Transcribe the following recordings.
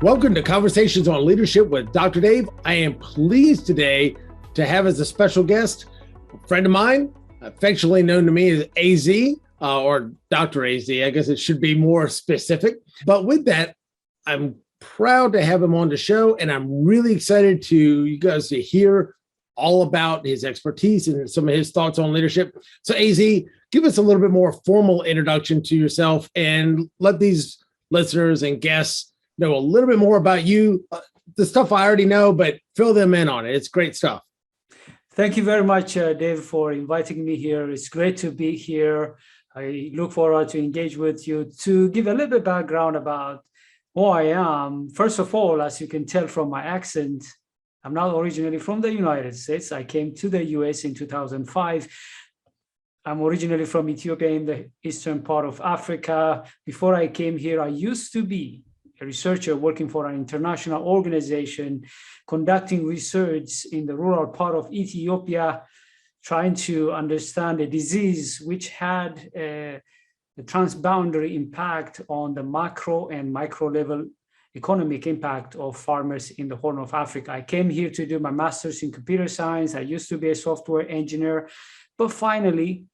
Welcome to Conversations on Leadership with Dr. Dave. I am pleased today to have as a special guest a friend of mine, affectionately known to me as AZ, or Dr. AZ. I guess it should be more specific. But with that, I'm proud to have him on the show, and I'm really excited to you guys to hear all about his expertise and some of his thoughts on leadership. So AZ, give us a little bit more formal introduction to yourself and let these listeners and guests know a little bit more about you. The stuff I already know, but fill them in on it. It's great stuff. Thank you very much, Dave, for inviting me here. It's great to be here. I look forward to engage with you. To give a little bit of background about who I am, first of all, as you can tell from my accent, I'm not originally from the United States. I came to the US in 2005. I'm originally from Ethiopia in the eastern part of Africa. Before I came here, I used to be a researcher working for an international organization, conducting research in the rural part of Ethiopia, trying to understand a disease which had a transboundary impact on the macro and micro level economic impact of farmers in the Horn of Africa. I came here to do my master's in computer science. I used to be a software engineer, but finally,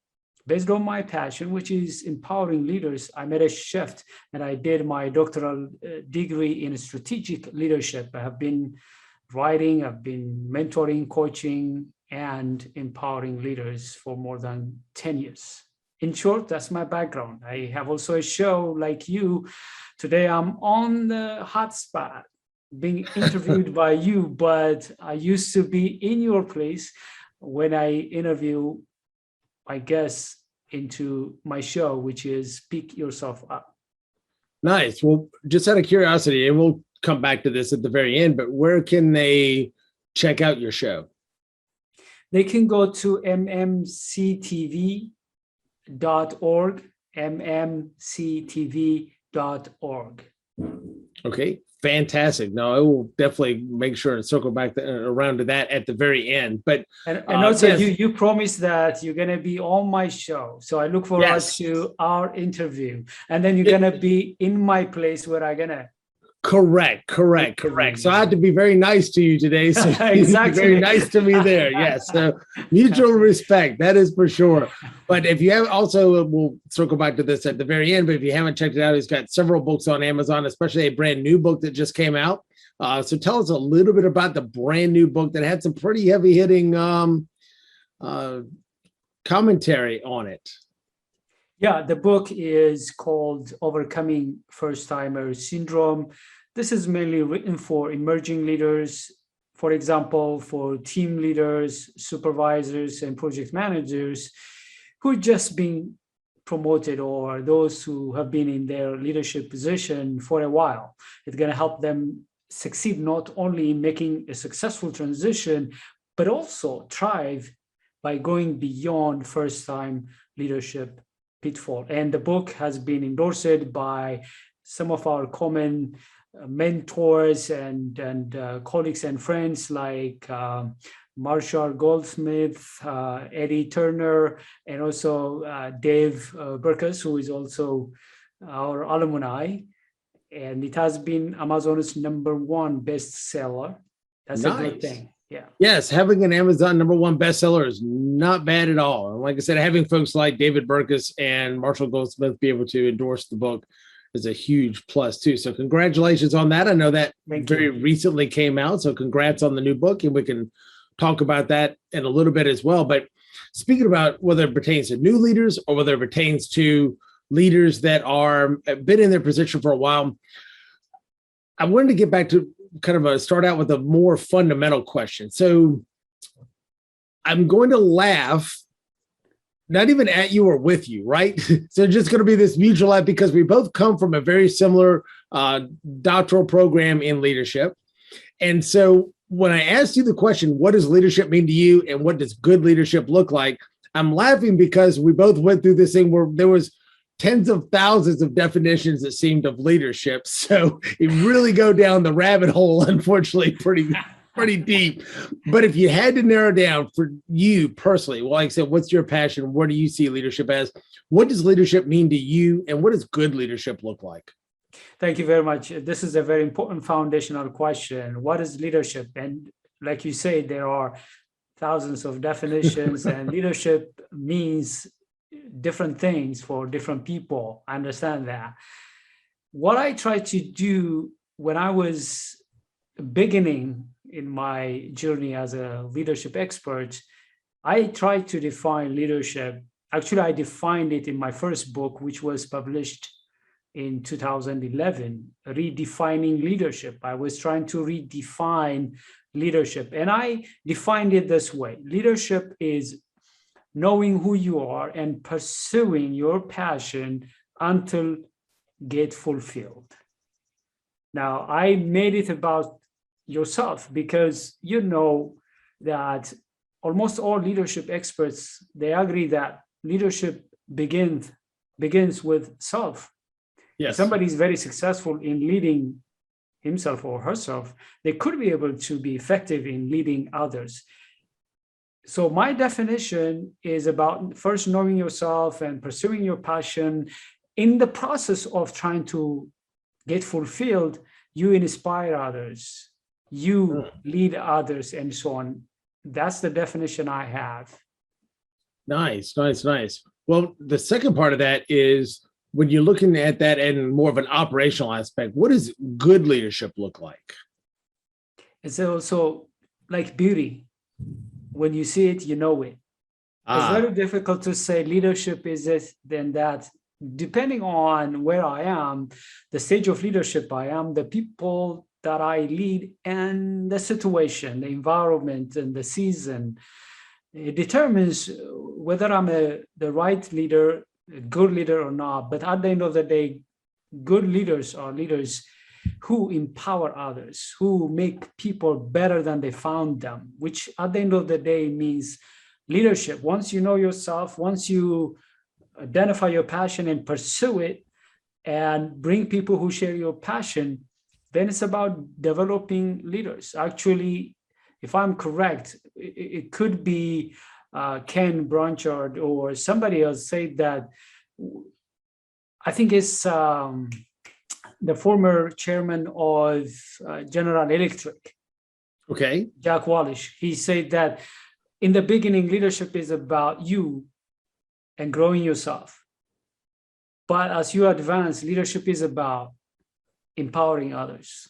based on my passion, which is empowering leaders, I made a shift and I did my doctoral degree in strategic leadership. I have been writing, I've been mentoring, coaching, and empowering leaders for more than 10 years. In short, that's my background. I have also a show like you. Today, I'm on the hotspot being interviewed by you, but I used to be in your place when I interview my guests into my show, which is Pick Yourself Up. Nice. Well, just out of curiosity, and we'll come back to this at the very end, but where can they check out your show? They can go to mmctv.org, mmctv.org. Okay, fantastic. No, I will definitely make sure and circle back around to that at the very end. But and also, yes, you promised that you're going to be on my show, so I look forward to our interview, and then you're going to be in my place where I'm going to. Correct. So I have to be very nice to you today. So exactly. Very nice to me there. Yes. So mutual respect, that is for sure. But if you have also, we'll circle back to this at the very end, but if you haven't checked it out, he's got several books on Amazon, especially a brand new book that just came out. So tell us a little bit about the brand new book that had some pretty heavy hitting commentary on it. Yeah, the book is called Overcoming First-Timer Syndrome. This is mainly written for emerging leaders, for example, for team leaders, supervisors, and project managers who are just being promoted or those who have been in their leadership position for a while. It's going to help them succeed not only in making a successful transition, but also thrive by going beyond first-time leadership pitfall. And the book has been endorsed by some of our common mentors and colleagues and friends like Marshall Goldsmith, Eddie Turner, and also Dave Burkus, who is also our alumni. And it has been Amazon's #1 bestseller. That's nice. A good thing. Yeah. Yes, having an Amazon #1 bestseller is not bad at all. And like I said, having folks like David Burkus and Marshall Goldsmith be able to endorse the book is a huge plus too. So congratulations on that. I know that very recently came out. So congrats on the new book, and we can talk about that in a little bit as well. But speaking about whether it pertains to new leaders or whether it pertains to leaders that are been in their position for a while, I wanted to get back to kind of start out with a more fundamental question. So I'm going to laugh, not even at you or with you, right? So just going to be this mutual laugh because we both come from a very similar doctoral program in leadership. And so when I asked you the question, what does leadership mean to you and what does good leadership look like? I'm laughing because we both went through this thing where there was tens of thousands of definitions, it seemed, of leadership. So it really go down the rabbit hole, unfortunately, pretty deep. But if you had to narrow down for you personally, well, like I said, what's your passion? What do you see leadership as? What does leadership mean to you? And what does good leadership look like? Thank you very much. This is a very important foundational question. What is leadership? And like you say, there are thousands of definitions, and leadership means different things for different people. I understand that. What I tried to do when I was beginning in my journey as a leadership expert, I tried to define leadership. Actually, I defined it in my first book, which was published in 2011, Redefining Leadership. I was trying to redefine leadership, and I defined it this way. Leadership is knowing who you are and pursuing your passion until get fulfilled. Now, I made it about yourself because you know that almost all leadership experts, they agree that leadership begins with self. Yes. If somebody is very successful in leading himself or herself, they could be able to be effective in leading others. So my definition is about first knowing yourself and pursuing your passion. In the process of trying to get fulfilled, you inspire others, you lead others, and so on. That's the definition I have. Nice, nice, nice. Well, the second part of that is when you're looking at that and more of an operational aspect, what does good leadership look like? It's also like beauty. When you see it, you know it. It's very difficult to say leadership is this, then that. Depending on where I am, the stage of leadership I am, the people that I lead, and the situation, the environment, and the season, it determines whether I'm the right leader, a good leader or not. But at the end of the day, good leaders are leaders who empower others, who make people better than they found them, which at the end of the day means leadership. Once you know yourself, once you identify your passion and pursue it and bring people who share your passion, then it's about developing leaders. Actually, if I'm correct, it could be Ken Blanchard or somebody else said that. I think it's the former chairman of General Electric. Okay. Jack Wallish. He said that in the beginning, leadership is about you and growing yourself. But as you advance, leadership is about empowering others.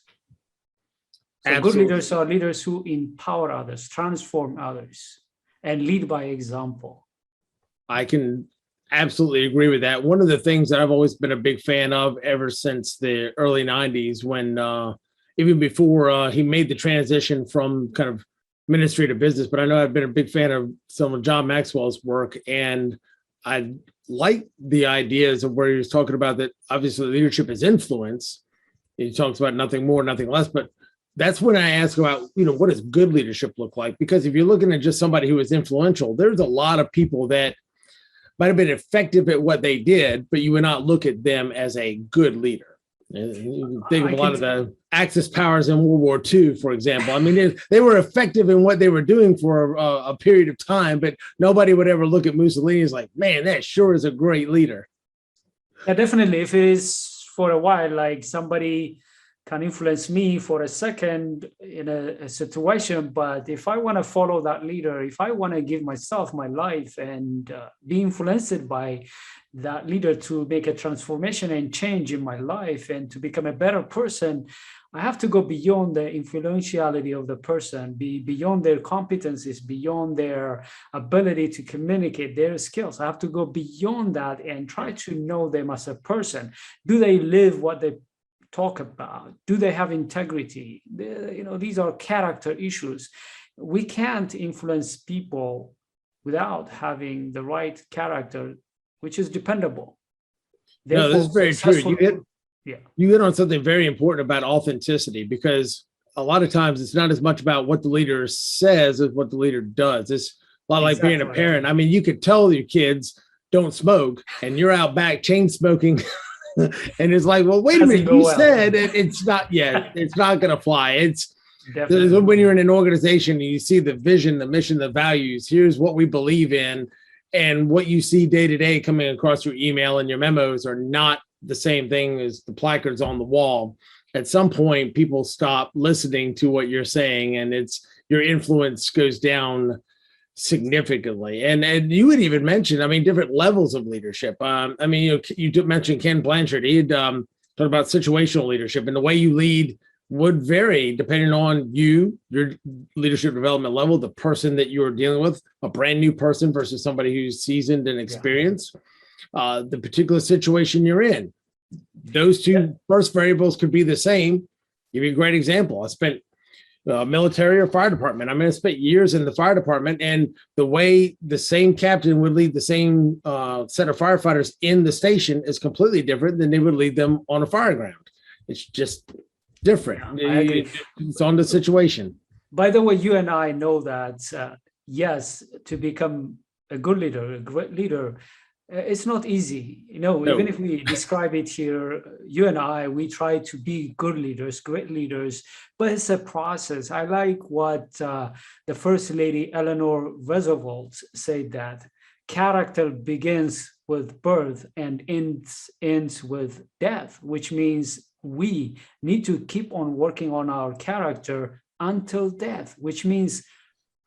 So Absolutely. Good leaders are leaders who empower others, transform others, and lead by example. I can absolutely agree with that. One of the things that I've always been a big fan of ever since the early 90s, when even before he made the transition from kind of ministry to business, but I know I've been a big fan of some of John Maxwell's work, and I like the ideas of where he was talking about that obviously leadership is influence. He talks about nothing more, nothing less, but that's when I ask about, what does good leadership look like? Because if you're looking at just somebody who is influential, there's a lot of people that might have been effective at what they did, but you would not look at them as a good leader. You think of a lot of the Axis powers in World War II, for example. I mean, they were effective in what they were doing for a period of time, but nobody would ever look at Mussolini as like, man, that sure is a great leader. Yeah, definitely. If it is for a while, like somebody can influence me for a second in a situation, but if I want to follow that leader, if I want to give myself my life and be influenced by that leader to make a transformation and change in my life and to become a better person, I have to go beyond the influentiality of the person, be beyond their competencies, beyond their ability to communicate, their skills. I have to go beyond that and try to know them as a person. Do they live what they talk about? Do they have integrity? These are character issues. We can't influence people without having the right character, which is dependable. No, this is very true. You hit on something very important about authenticity, because a lot of times it's not as much about what the leader says as what the leader does. It's a lot like being a parent. I mean, you could tell your kids don't smoke and you're out back chain smoking. And it's like, well, wait a minute, you said it's not yet. It's not going to fly. It's definitely. When you're in an organization and you see the vision, the mission, the values, here's what we believe in, and what you see day to day coming across your email and your memos are not the same thing as the placards on the wall. At some point, people stop listening to what you're saying, and your influence goes down significantly. And you would even mention, I mean, different levels of leadership. I mean, you mentioned Ken Blanchard. He had talked about situational leadership, and the way you lead would vary depending on your leadership development level, the person that you're dealing with, a brand new person versus somebody who's seasoned and experienced, the particular situation you're in. Those two first variables could be the same. Give you a great example. I spent military or fire department. I mean, I spent years in the fire department, and the way the same captain would lead the same set of firefighters in the station is completely different than they would lead them on a fire ground. It's just different. I agree. It's on the situation. By the way, you and I know that, yes, to become a good leader, a great leader, it's not easy. No. Even if we describe it here, you and I, we try to be good leaders, great leaders, but it's a process. I like what the First Lady Eleanor Roosevelt said, that character begins with birth and ends with death, which means we need to keep on working on our character until death, which means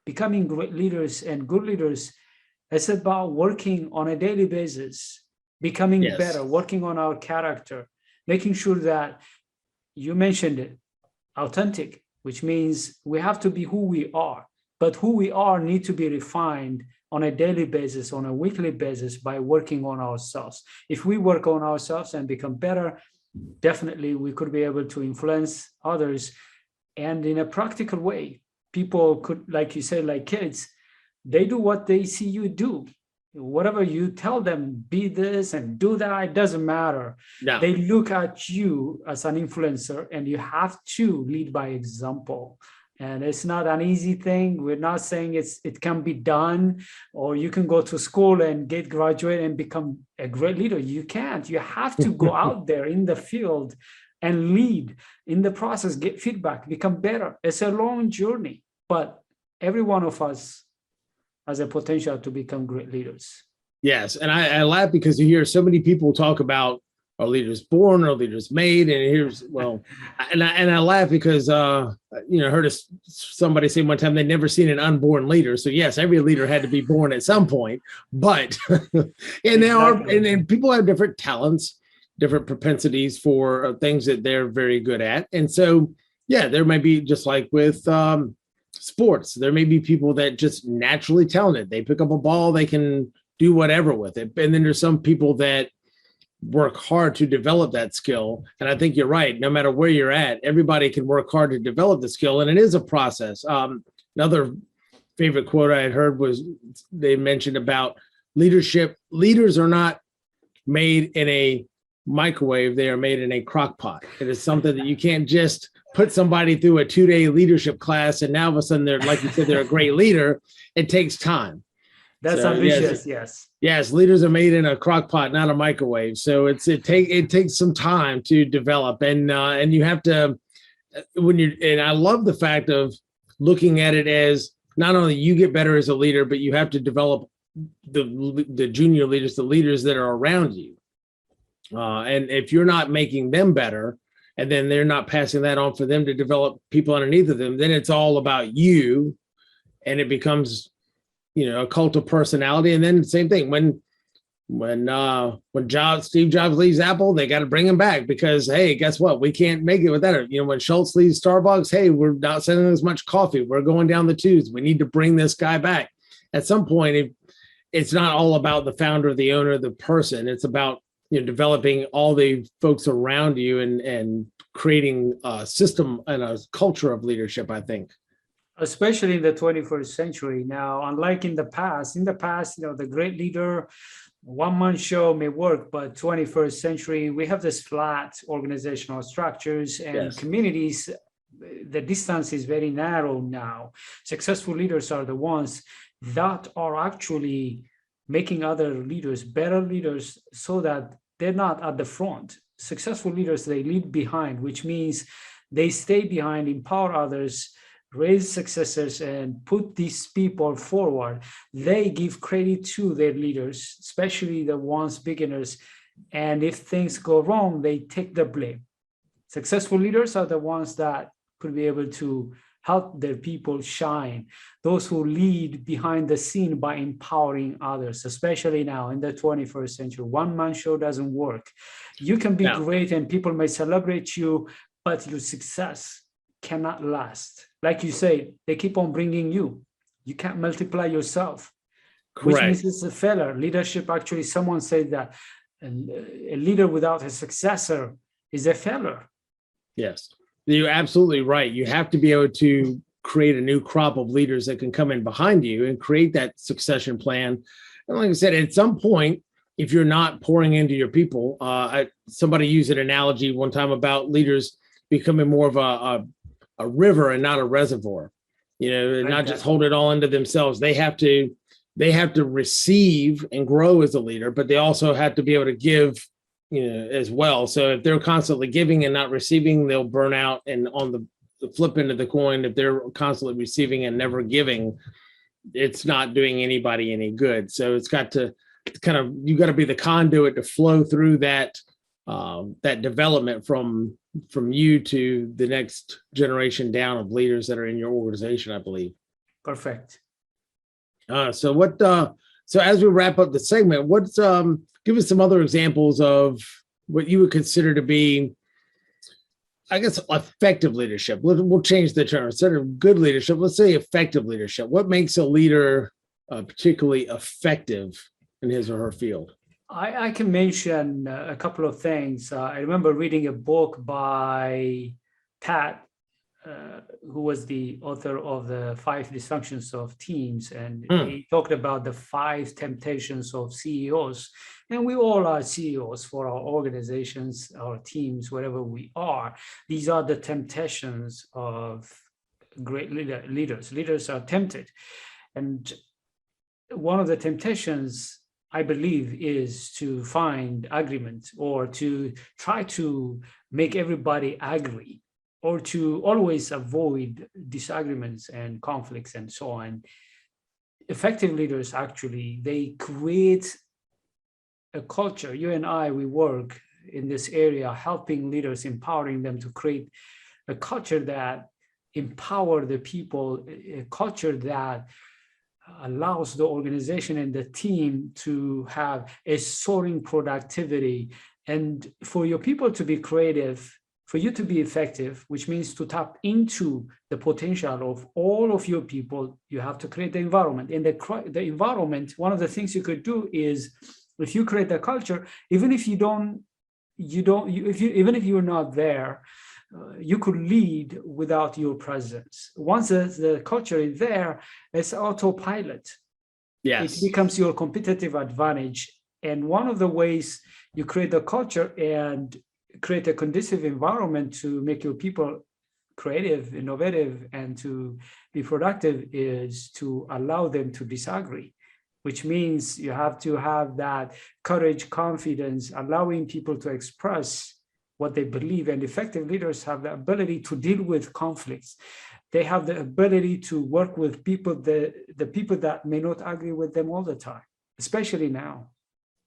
becoming great leaders and good leaders. It's about working on a daily basis, becoming better, working on our character, making sure that, you mentioned it, authentic, which means we have to be who we are, but who we are need to be refined on a daily basis, on a weekly basis, by working on ourselves. If we work on ourselves and become better, definitely we could be able to influence others. And in a practical way, people could, like you said, like kids, they do what they see you do. Whatever you tell them, be this and do that, it doesn't matter. No. They look at you as an influencer, and you have to lead by example. And it's not an easy thing. We're not saying it can be done, or you can go to school and graduate and become a great leader. You can't. You have to go out there in the field and lead. In the process, get feedback, become better. It's a long journey, but every one of us has a potential to become great leaders. Yes, and I laugh because you hear so many people talk about our leaders born, our leaders made, and here's and I laugh because I heard somebody say one time they'd never seen an unborn leader. So yes, every leader had to be born at some point, but and people have different talents, different propensities for things that they're very good at, and so there may be, just like with sports, there may be people that just naturally talented. They pick up a ball, they can do whatever with it. And then there's some people that work hard to develop that skill. And I think you're right. No matter where you're at, everybody can work hard to develop the skill. And it is a process. Another favorite quote I had heard was, they mentioned about leadership. Leaders are not made in a microwave. They are made in a crock pot. It is something that you can't just put somebody through a 2-day leadership class and now all of a sudden they're, like you said, they're a great leader. It takes time. That's ambitious. Yes, leaders are made in a crock pot, not a microwave. So it takes some time to develop, and you have to, and I love the fact of looking at it as not only you get better as a leader, but you have to develop the junior leaders, the leaders that are around you. And if you're not making them better, and then they're not passing that on for them to develop people underneath of them, then it's all about you, and it becomes, a cult of personality. And then the same thing when Steve Jobs leaves Apple, they got to bring him back because, hey, guess what? We can't make it without it. When Schultz leaves Starbucks, hey, we're not selling as much coffee. We're going down the tubes. We need to bring this guy back. At some point, it's not all about the founder, the owner, the person. It's about developing all the folks around you and creating a system and a culture of leadership, I think. Especially in the 21st century now, unlike in the past. In the past, the great leader, one-man show may work, but 21st century, we have this flat organizational structures and communities. The distance is very narrow now. Successful leaders are the ones that are actually making other leaders better leaders so that they're not at the front. Successful leaders, they lead behind, which means they stay behind, empower others, raise successors, and put these people forward. They give credit to their leaders, especially the ones beginners. And if things go wrong, they take the blame. Successful leaders are the ones that could be able to help their people shine. Those who lead behind the scene by empowering others, especially now in the 21st century. One-man show doesn't work. You can be great and people may celebrate you, but your success cannot last. Like you say, they keep on bringing you. You can't multiply yourself. Correct. Which means it's a failure. Leadership, actually, someone said that a leader without a successor is a failure. Yes, you're absolutely right. You have to be able to create a new crop of leaders that can come in behind you and create that succession plan. And like I said, at some point, if you're not pouring into your people, somebody used an analogy one time about leaders becoming more of a river and not a reservoir, and not just hold it all into themselves. They have to receive and grow as a leader, but they also have to be able to give, as well. So if they're constantly giving and not receiving, they'll burn out. And on the flip end of the coin, if they're constantly receiving and never giving, it's not doing anybody any good. So it's got to you got to be the conduit to flow through that development from you to the next generation down of leaders that are in your organization, I believe. Perfect. So as we wrap up the segment, give us some other examples of what you would consider to be, I guess, effective leadership. We'll change the term. Instead of good leadership, let's say effective leadership. What makes a leader particularly effective in his or her field? I can mention a couple of things. I remember reading a book by Pat, who was the author of the 5 Dysfunctions of Teams, and he talked about the 5 temptations of CEOs. And we all are CEOs for our organizations, our teams, wherever we are. These are the temptations of great leaders. Leaders are tempted. And one of the temptations, I believe, is to find agreement or to try to make everybody agree, or to always avoid disagreements and conflicts and so on. Effective leaders, actually, they create a culture. You and I, we work in this area, helping leaders, empowering them to create a culture that empower the people, a culture that allows the organization and the team to have a soaring productivity. And for your people to be creative, for you to be effective, which means to tap into the potential of all of your people, you have to create the environment. And the environment, one of the things you could do is, if you create the culture, even if even if you're not there, you could lead without your presence. Once the culture is there, it's autopilot. Yes. It becomes your competitive advantage. And one of the ways you create the culture and create a conducive environment to make your people creative, innovative, and to be productive is to allow them to disagree, which means you have to have that courage, confidence, allowing people to express what they believe. And effective leaders have the ability to deal with conflicts. They have the ability to work with people, the people that may not agree with them all the time, especially now.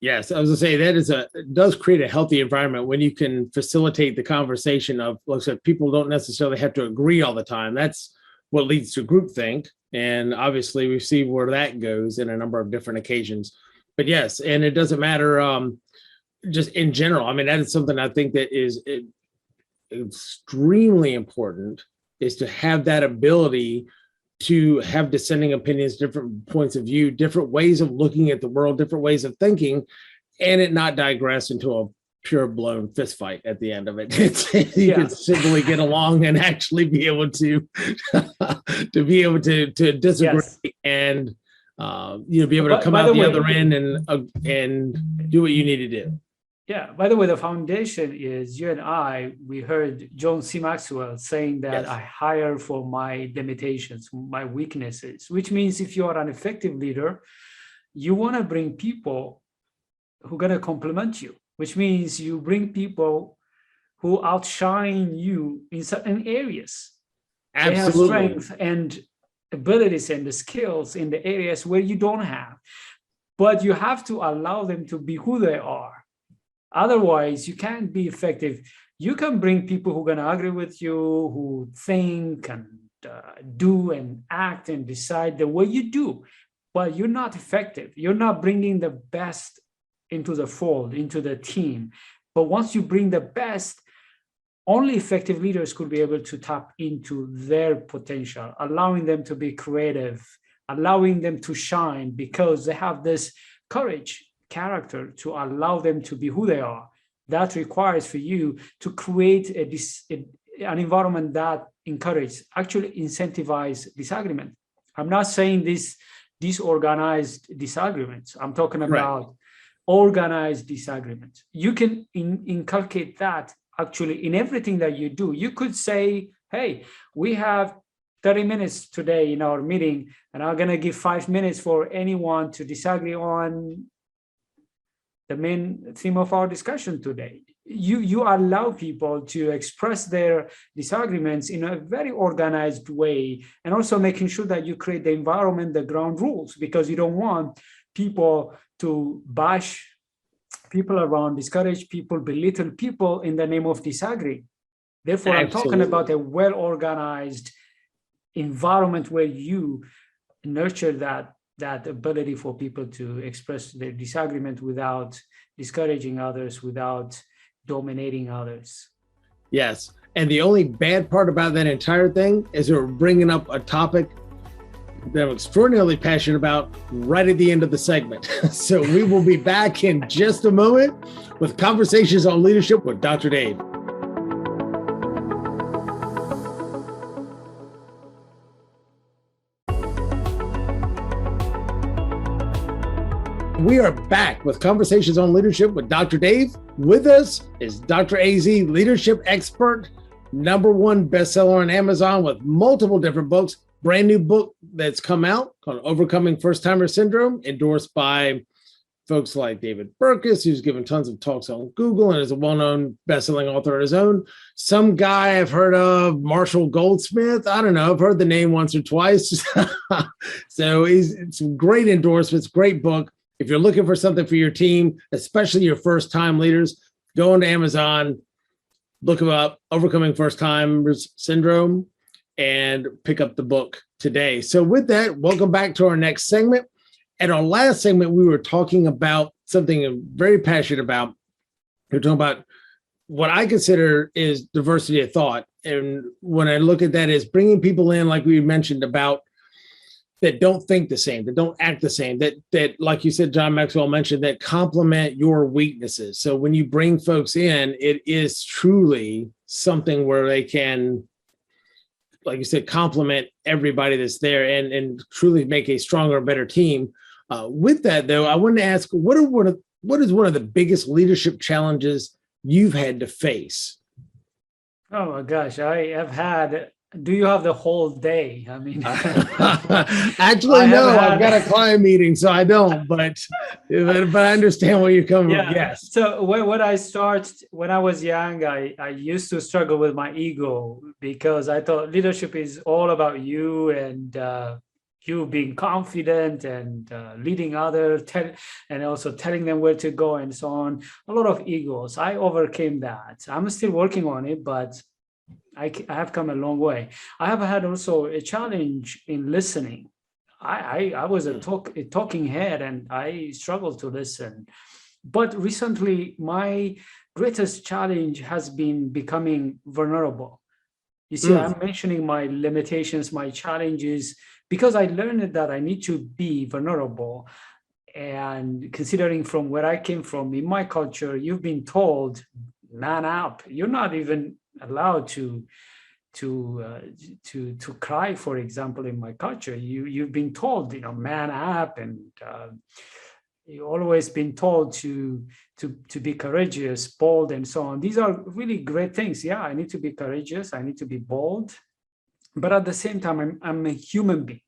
Yes, I was going to say it does create a healthy environment when you can facilitate the conversation of, like I said, people don't necessarily have to agree all the time. That's what leads to groupthink. And obviously we see where that goes in a number of different occasions. But yes, and it doesn't matter just in general. I mean, that is something I think that is extremely important, is to have that ability to have dissenting opinions, different points of view, different ways of looking at the world, different ways of thinking, and it not digress into a pure blown fist fight at the end of it. You can simply get along and actually be able to to disagree and be able to come out the other end and do what you need to do. Yeah, by the way, the foundation is you and I, we heard John C. Maxwell saying that I hire for my limitations, my weaknesses, which means if you are an effective leader, you want to bring people who are going to complement you, which means you bring people who outshine you in certain areas. Absolutely. They have strength and abilities and the skills in the areas where you don't have, but you have to allow them to be who they are. Otherwise, you can't be effective. You can bring people who are going to agree with you, who think and do and act and decide the way you do, but you're not effective. You're not bringing the best into the fold, into the team. But once you bring the best, only effective leaders could be able to tap into their potential, allowing them to be creative, allowing them to shine, because they have this courage, character to allow them to be who they are. That requires for you to create an environment that encourages, actually incentivize disagreement. I'm not saying this disorganized disagreements. I'm talking about organized disagreements. You can inculcate that actually in everything that you do. You could say, hey, we have 30 minutes today in our meeting, and I'm going to give 5 minutes for anyone to disagree on the main theme of our discussion today. You allow people to express their disagreements in a very organized way, and also making sure that you create the environment, the ground rules, because you don't want people to bash people around, discourage people, belittle people in the name of disagreeing. Therefore, I'm talking about a well-organized environment where you nurture that ability for people to express their disagreement without discouraging others, without dominating others. Yes. And the only bad part about that entire thing is we're bringing up a topic that I'm extraordinarily passionate about right at the end of the segment. So we will be back in just a moment with Conversations on Leadership with Dr. Dave. We are back with Conversations on Leadership with Dr. Dave. With us is Dr. AZ, leadership expert, #1 bestseller on Amazon with multiple different books. Brand new book that's come out called Overcoming First-Timer Syndrome, endorsed by folks like David Burkus, who's given tons of talks on Google and is a well-known best-selling author of his own. Some guy I've heard of, Marshall Goldsmith. I don't know. I've heard the name once or twice. So it's some great endorsements, great book. If you're looking for something for your team, especially your first-time leaders, go into Amazon, look up Overcoming First-Timers Syndrome, and pick up the book today. So with that, welcome back to our next segment. At our last segment, we were talking about something I'm very passionate about. We're talking about what I consider is diversity of thought. And when I look at that, is bringing people in, like we mentioned, about that don't think the same, that don't act the same, that like you said, John Maxwell mentioned, that complement your weaknesses. So when you bring folks in, it is truly something where they can, like you said, complement everybody that's there and truly make a stronger, better team. With that, though, I wanted to ask, what is one of the biggest leadership challenges you've had to face? Oh my gosh, I have had. Do you have the whole day? I mean, actually, no. I've got a client meeting, so I don't. But I understand where you're coming from. Yes. So when I was young, I used to struggle with my ego because I thought leadership is all about you and you being confident and leading others, and also telling them where to go and so on. A lot of egos. I overcame that. I'm still working on it, but I have come a long way. I have had also a challenge in listening. I was a talking head and I struggled to listen. But recently, my greatest challenge has been becoming vulnerable. You see, I'm mentioning my limitations, my challenges, because I learned that I need to be vulnerable. And considering from where I came from, in my culture, you've been told, man up. You're not even allowed to cry, for example. In my culture, you've been told, man up, and you've always been told to be courageous, bold, and so on. These are really great things. Yeah, I need to be courageous, I need to be bold, but at the same time, I'm a human being.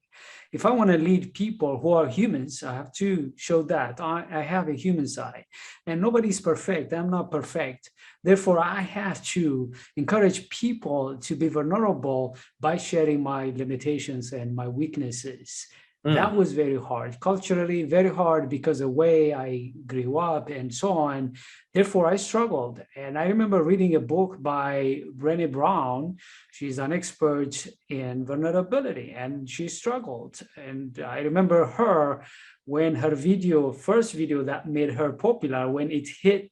If I want to lead people who are humans, I have to show that I have a human side, and nobody's perfect. I'm not perfect. Therefore, I have to encourage people to be vulnerable by sharing my limitations and my weaknesses. That was very hard, culturally very hard because of the way I grew up and so on. Therefore, I struggled. And I remember reading a book by Brené Brown. She's an expert in vulnerability and she struggled. And I remember her when her first video that made her popular, when it hit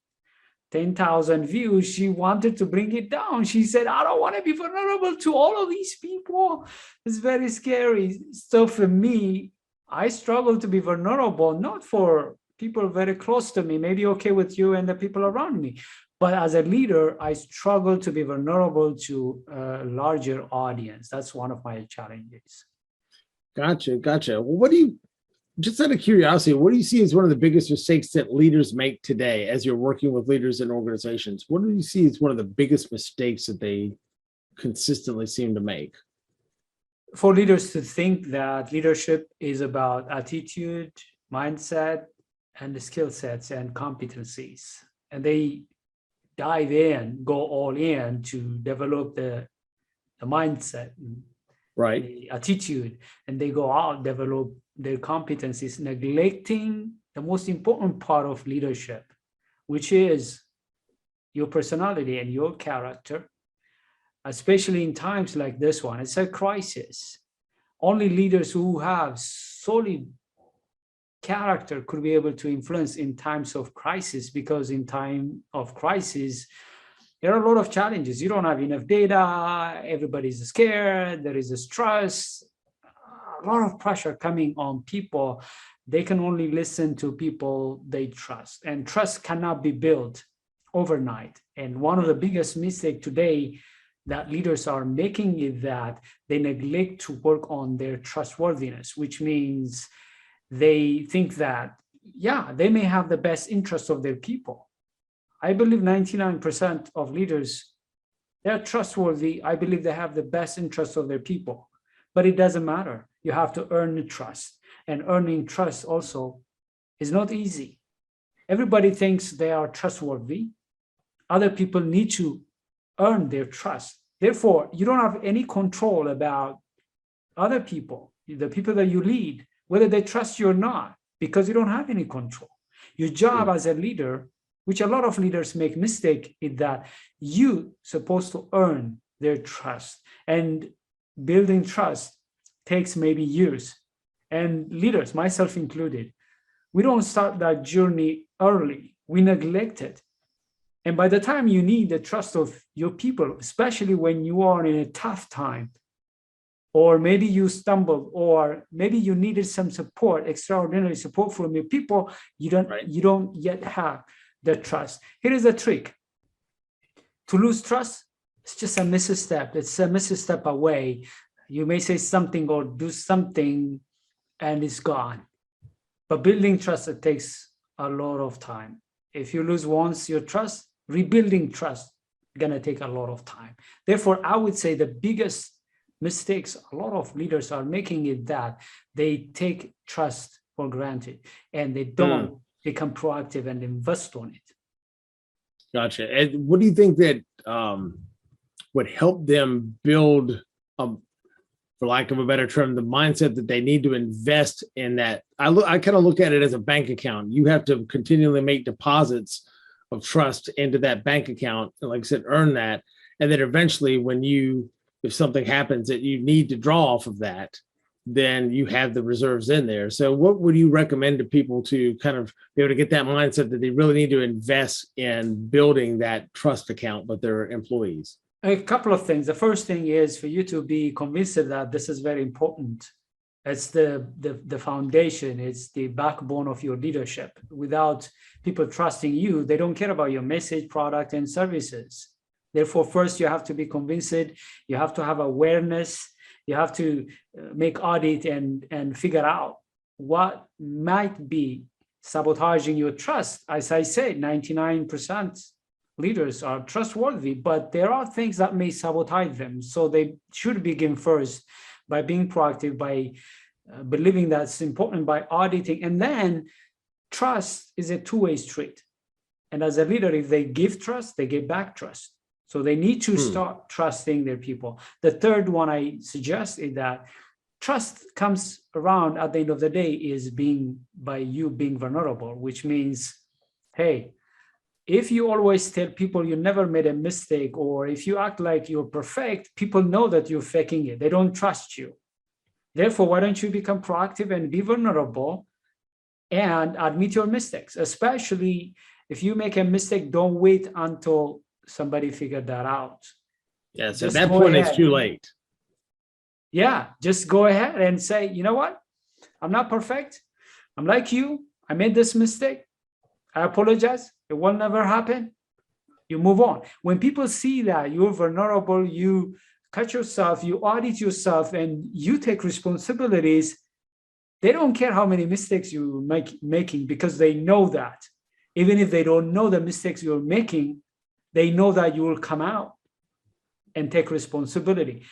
10,000 views, she wanted to bring it down. She said, I don't want to be vulnerable to all of these people. It's very scary. So for me, I struggle to be vulnerable, not for people very close to me, maybe okay with you and the people around me. But as a leader, I struggle to be vulnerable to a larger audience. That's one of my challenges. Gotcha. Well, what do you, just out of curiosity, what do you see as one of the biggest mistakes that leaders make today as you're working with leaders in organizations? What do you see as one of the biggest mistakes that they consistently seem to make? For leaders to think that leadership is about attitude, mindset, and the skill sets and competencies. And they dive in, go all in to develop the mindset, right, the attitude, and they go out, develop their competencies, neglecting the most important part of leadership, which is your personality and your character, especially in times like this one. It's a crisis. Only leaders who have solid character could be able to influence in times of crisis, because in time of crisis, there are a lot of challenges. You don't have enough data, everybody's scared, there is a stress, a lot of pressure coming on people. They can only listen to people they trust, and trust cannot be built overnight. And one of the biggest mistakes today that leaders are making is that they neglect to work on their trustworthiness, which means they think that, yeah, they may have the best interests of their people. I believe 99% of leaders, they're trustworthy. I believe they have the best interests of their people, but it doesn't matter. You have to earn the trust, and earning trust also is not easy. Everybody thinks they are trustworthy. Other people need to earn their trust. Therefore, you don't have any control about other people, the people that you lead, whether they trust you or not, because you don't have any control. Your job as a leader, which a lot of leaders make mistake, is that you're supposed to earn their trust. And building trust takes maybe years. And leaders, myself included, we don't start that journey early. We neglect it. And by the time you need the trust of your people, especially when you are in a tough time, or maybe you stumbled, or maybe you needed some support, extraordinary support from your people, you don't yet have the trust. Here is a trick. To lose trust, it's just a misstep. It's a misstep away. You may say something or do something and it's gone. But building trust, it takes a lot of time. If you lose once your trust, rebuilding trust is gonna take a lot of time. Therefore, I would say the biggest mistakes a lot of leaders are making is that they take trust for granted and they don't become proactive and invest on it. Gotcha. And what do you think that would help them build, for lack of a better term, the mindset that they need to invest in that? I kind of look at it as a bank account. You have to continually make deposits of trust into that bank account, and like I said, earn that, and then eventually, if something happens that you need to draw off of that, then you have the reserves in there. So what would you recommend to people to kind of be able to get that mindset that they really need to invest in building that trust account with their employees? A couple of things. The first thing is for you to be convinced that this is very important. It's the foundation. It's the backbone of your leadership. Without people trusting you, they don't care about your message, product, and services. Therefore, first, you have to be convinced. You have to have awareness. You have to make audit and figure out what might be sabotaging your trust. As I said, 99% leaders are trustworthy, but there are things that may sabotage them. So they should begin first by being proactive, by believing that's important, by auditing. And then trust is a two-way street. And as a leader, if they give trust, they get back trust. So they need to start trusting their people. The third one I suggest is that trust comes around at the end of the day is by you being vulnerable, which means, hey, if you always tell people you never made a mistake, or if you act like you're perfect, people know that you're faking it. They don't trust you. Therefore, why don't you become proactive and be vulnerable and admit your mistakes? Especially if you make a mistake, don't wait until somebody figured that out. Yeah, so at that point, it's too late. Yeah, just go ahead and say, you know what? I'm not perfect. I'm like you. I made this mistake. I apologize. It will never happen. You move on. When people see that you're vulnerable, you cut yourself, you audit yourself, and you take responsibilities, they don't care how many mistakes you making, because they know that. Even if they don't know the mistakes you're making, they know that you will come out and take responsibility.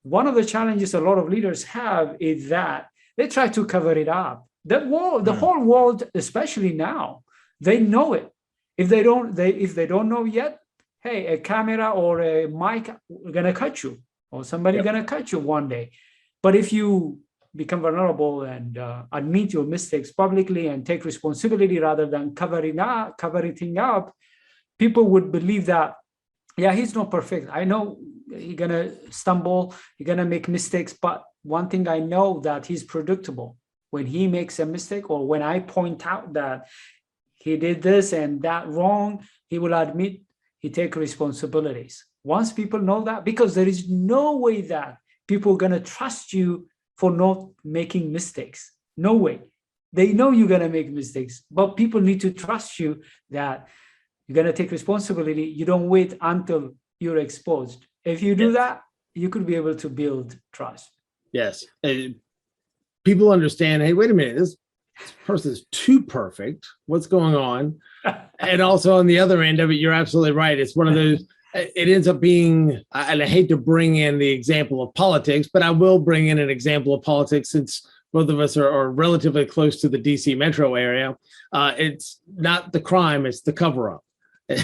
One of the challenges a lot of leaders have is that they try to cover it up. The whole world, especially now, they know it. If they don't know yet, hey, a camera or a mic gonna cut you, or somebody gonna cut you one day. But if you become vulnerable and admit your mistakes publicly and take responsibility rather than covering it up, people would believe that, yeah, he's not perfect. I know he's gonna stumble, he's gonna make mistakes, but one thing I know, that he's predictable. When he makes a mistake, or when I point out that he did this and that wrong, he will admit, he take responsibilities. Once people know that, because there is no way that people are gonna trust you for not making mistakes. No way. They know you're gonna make mistakes, but people need to trust you that you're gonna take responsibility. You don't wait until you're exposed. If you do that, you could be able to build trust. Yes. People understand, hey, wait a minute, this person is too perfect. What's going on? And also on the other end of it, you're absolutely right. It's one of those, it ends up being, and I hate to bring in the example of politics, but I will bring in an example of politics since both of us are relatively close to the DC metro area. It's not the crime, it's the cover-up.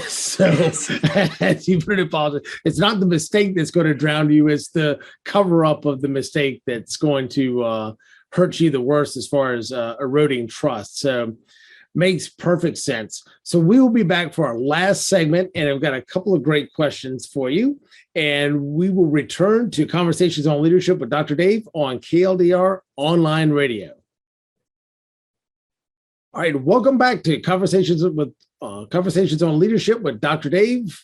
So as you put it, politics, it's not the mistake that's going to drown you, it's the cover-up of the mistake that's going to hurt you the worst as far as eroding trust. So makes perfect sense. So we will be back for our last segment, and I've got a couple of great questions for you. And we will return to Conversations on Leadership with Dr. Dave on KLDR Online Radio. All right, welcome back to Conversations on Leadership with Dr. Dave.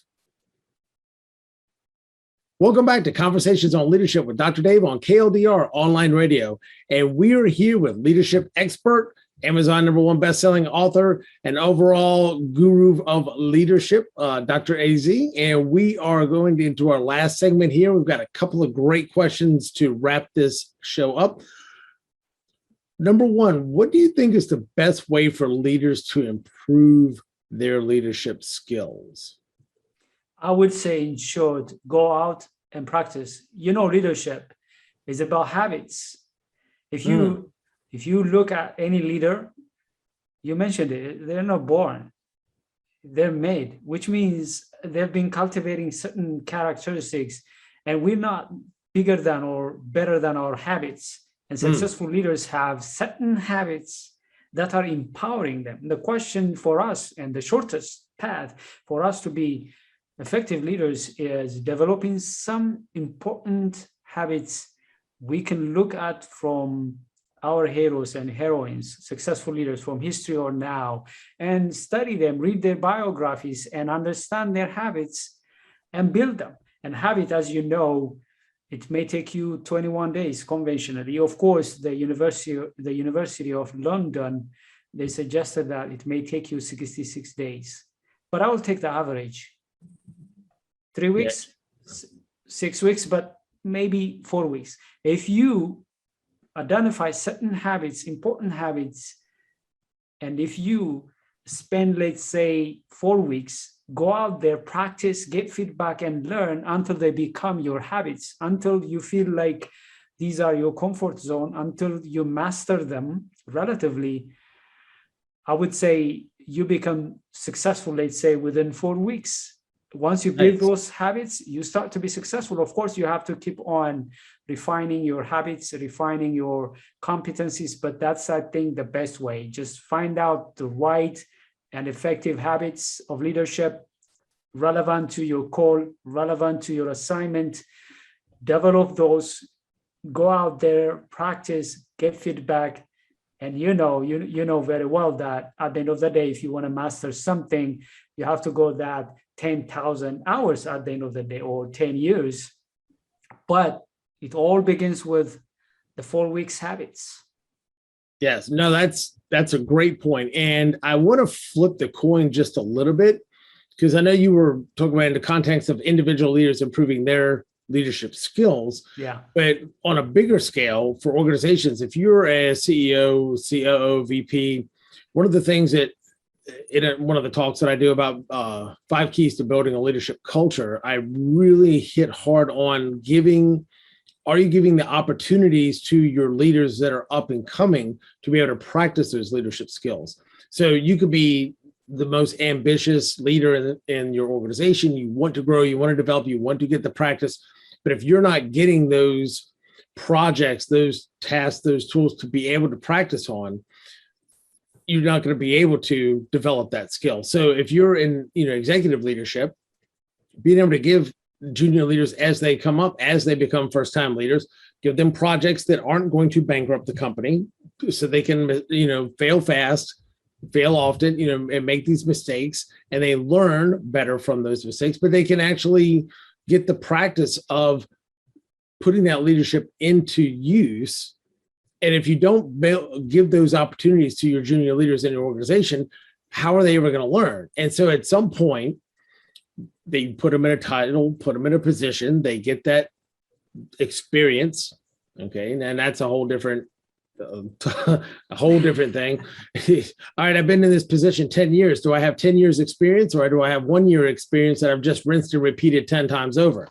Welcome back to Conversations on Leadership with Dr. Dave on KLDR Online Radio. And we are here with leadership expert, Amazon #1 bestselling author, and overall guru of leadership, Dr. AZ. And we are going into our last segment here. We've got a couple of great questions to wrap this show up. Number one, what do you think is the best way for leaders to improve their leadership skills? I would say, in short, go out and practice. You know, leadership is about habits. If you look at any leader, you mentioned it, they're not born, they're made, which means they've been cultivating certain characteristics, and we're not bigger than or better than our habits. And successful leaders have certain habits that are empowering them. The question for us, and the shortest path for us to be effective leaders, is developing some important habits we can look at from our heroes and heroines, successful leaders from history or now, and study them, read their biographies, and understand their habits and build them. And habit, as you know, it may take you 21 days conventionally. Of course, the University of London, they suggested that it may take you 66 days. But I will take the average. 3 weeks, 6 weeks, but maybe 4 weeks. If you identify certain habits, important habits, and if you spend, let's say, 4 weeks, go out there, practice, get feedback, and learn until they become your habits, until you feel like these are your comfort zone, until you master them relatively, I would say you become successful, let's say, within 4 weeks. once you build those habits, you start to be successful. Of course, you have to keep on refining your habits, refining your competencies, but that's, I think, the best way. Just find out the right and effective habits of leadership relevant to your call, relevant to your assignment. Develop those, go out there, practice, get feedback. And you know very well that at the end of the day, if you want to master something, you have to go that 10,000 hours at the end of the day, or 10 years. But it all begins with the 4 weeks habits. Yes, no, that's a great point. And I want to flip the coin just a little bit, because I know you were talking about in the context of individual leaders improving their leadership skills. Yeah. But on a bigger scale for organizations, if you're a CEO, COO, VP, one of the things that in one of the talks that I do about 5 keys to building a leadership culture, I really hit hard on are you giving the opportunities to your leaders that are up and coming to be able to practice those leadership skills? So you could be the most ambitious leader in your organization. You want to grow, you want to develop, you want to get the practice. But if you're not getting those projects, those tasks, those tools to be able to practice on, you're not going to be able to develop that skill. So if you're in executive leadership, being able to give junior leaders as they come up, as they become first-time leaders, give them projects that aren't going to bankrupt the company, so they can fail fast, fail often, and make these mistakes, and they learn better from those mistakes, but they can actually get the practice of putting that leadership into use. And if you don't give those opportunities to your junior leaders in your organization, how are they ever going to learn? And so at some point, they put them in a title, put them in a position, they get that experience. Okay. And that's a whole different thing. All right, I've been in this position 10 years. Do I have 10 years experience, or do I have 1 year experience that I've just rinsed and repeated 10 times over?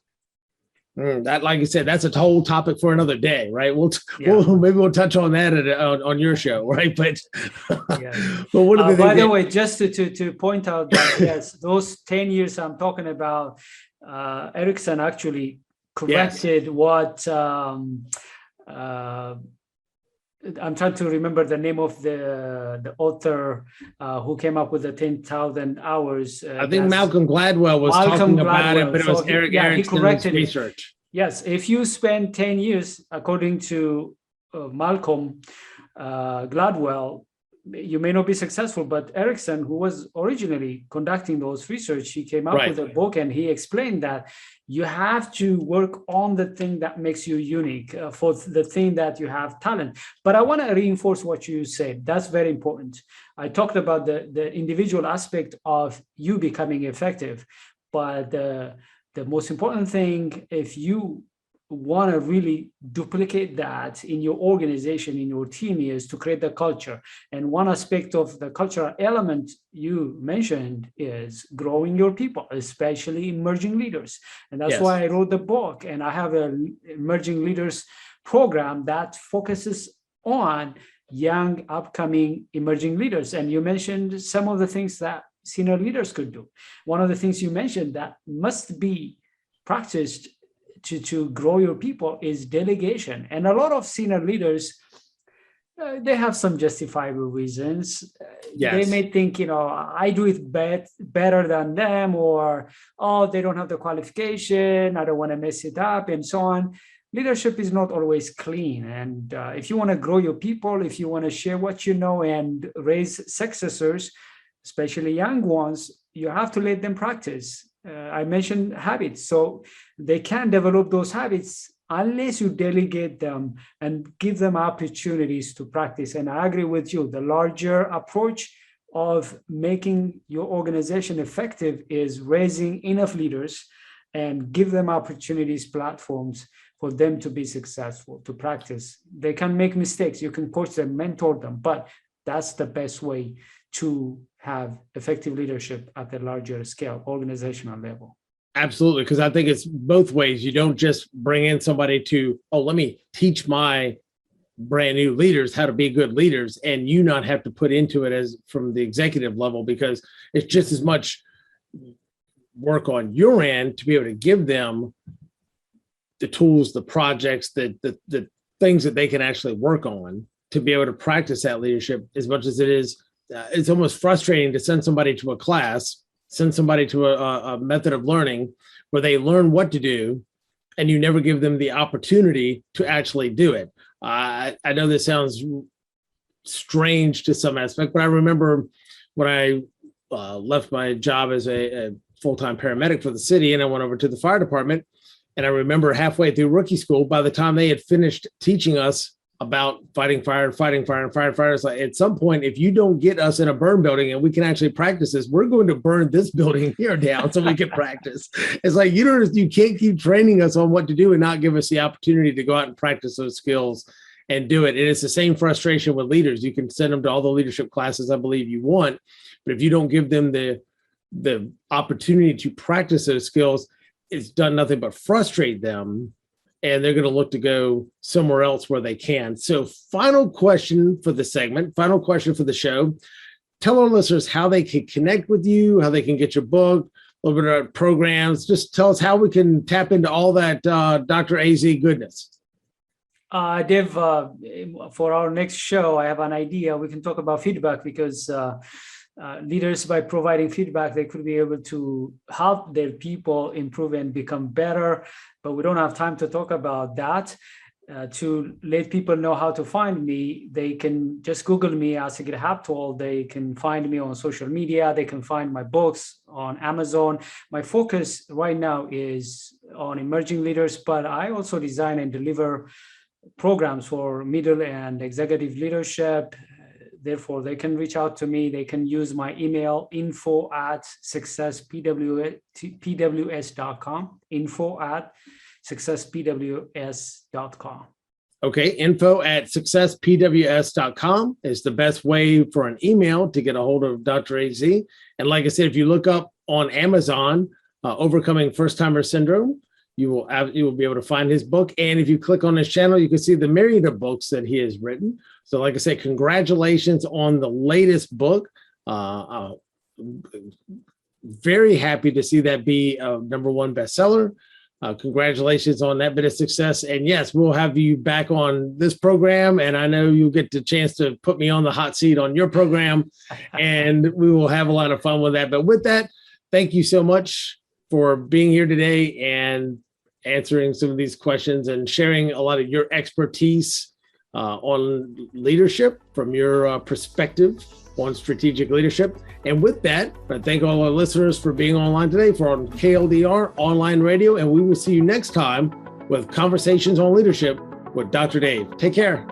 That, like I said, that's a whole topic for another day, right? Maybe we'll touch on that on your show, right? But but what are by the way, just to point out that yes, those 10 years I'm talking about, Erickson actually corrected what I'm trying to remember the name of the author who came up with the 10,000 hours. I think Malcolm Gladwell was talking about it, but it was Eric Erickson's research. Yes, if you spend 10 years, according to Malcolm Gladwell, you may not be successful, but Erickson, who was originally conducting those research, he came up with a book, and he explained that you have to work on the thing that makes you unique, for the thing that you have talent. But I want to reinforce what you said. That's very important. I talked about the individual aspect of you becoming effective, but the most important thing, if you want to really duplicate that in your organization, in your team, is to create the culture. And one aspect of the cultural element you mentioned is growing your people, especially emerging leaders. And that's why I wrote the book. And I have an emerging leaders program that focuses on young, upcoming emerging leaders. And you mentioned some of the things that senior leaders could do. One of the things you mentioned that must be practiced to grow your people is delegation. And a lot of senior leaders, they have some justifiable reasons. They may think, I do it better than them, or, they don't have the qualification, I don't want to mess it up, and so on. Leadership is not always clean. And if you want to grow your people, if you want to share what you know and raise successors, especially young ones, you have to let them practice. I mentioned habits. So they can't develop those habits unless you delegate them and give them opportunities to practice. And I agree with you. The larger approach of making your organization effective is raising enough leaders and give them opportunities, platforms for them to be successful, to practice. They can make mistakes. You can coach them, mentor them, but that's the best way to have effective leadership at the larger scale, organizational level. Absolutely, because I think it's both ways. You don't just bring in somebody to, let me teach my brand new leaders how to be good leaders, and you not have to put into it as from the executive level, because it's just as much work on your end to be able to give them the tools, the projects, the things that they can actually work on to be able to practice that leadership, as much as it is. It's almost frustrating to send somebody to a class, send somebody to a method of learning where they learn what to do, and you never give them the opportunity to actually do it. I know this sounds strange to some aspect, but I remember when I left my job as a full-time paramedic for the city, and I went over to the fire department, and I remember halfway through rookie school, by the time they had finished teaching us about fighting fire and firefighter, it's like, at some point, if you don't get us in a burn building and we can actually practice this, we're going to burn this building here down so we can practice. It's like, you can't keep training us on what to do and not give us the opportunity to go out and practice those skills and do it. And it's the same frustration with leaders. You can send them to all the leadership classes I believe you want, but if you don't give them the opportunity to practice those skills, it's done nothing but frustrate them, and they're going to look to go somewhere else where they can. So final question for the segment, final question for the show. Tell our listeners how they can connect with you, how they can get your book, a little bit about programs. Just tell us how we can tap into all that Dr. AZ goodness. Dave, for our next show, I have an idea. We can talk about feedback, because leaders, by providing feedback, they could be able to help their people improve and become better. But we don't have time to talk about that. To let people know how to find me, they can just Google me, Assegid Habtewold. They can find me on social media. They can find my books on Amazon. My focus right now is on emerging leaders, but I also design and deliver programs for middle and executive leadership. Therefore, they can reach out to me. They can use my email, info@successpws.com, info@successpws.com. Okay, info@successpws.com is the best way for an email to get a hold of Dr. AZ. And like I said, if you look up on Amazon, Overcoming First-Timer Syndrome, you will be able to find his book. And if you click on his channel, you can see the myriad of books that he has written. So like I said, congratulations on the latest book. Very happy to see that be a #1 bestseller. Congratulations on that bit of success. And yes, we'll have you back on this program. And I know you'll get the chance to put me on the hot seat on your program. And we will have a lot of fun with that. But with that, thank you so much for being here today and answering some of these questions and sharing a lot of your expertise on leadership from your perspective on strategic leadership. And with that, I thank all our listeners for being online today for on KLDR online radio. And we will see you next time with Conversations on Leadership with Dr. Dave. Take care.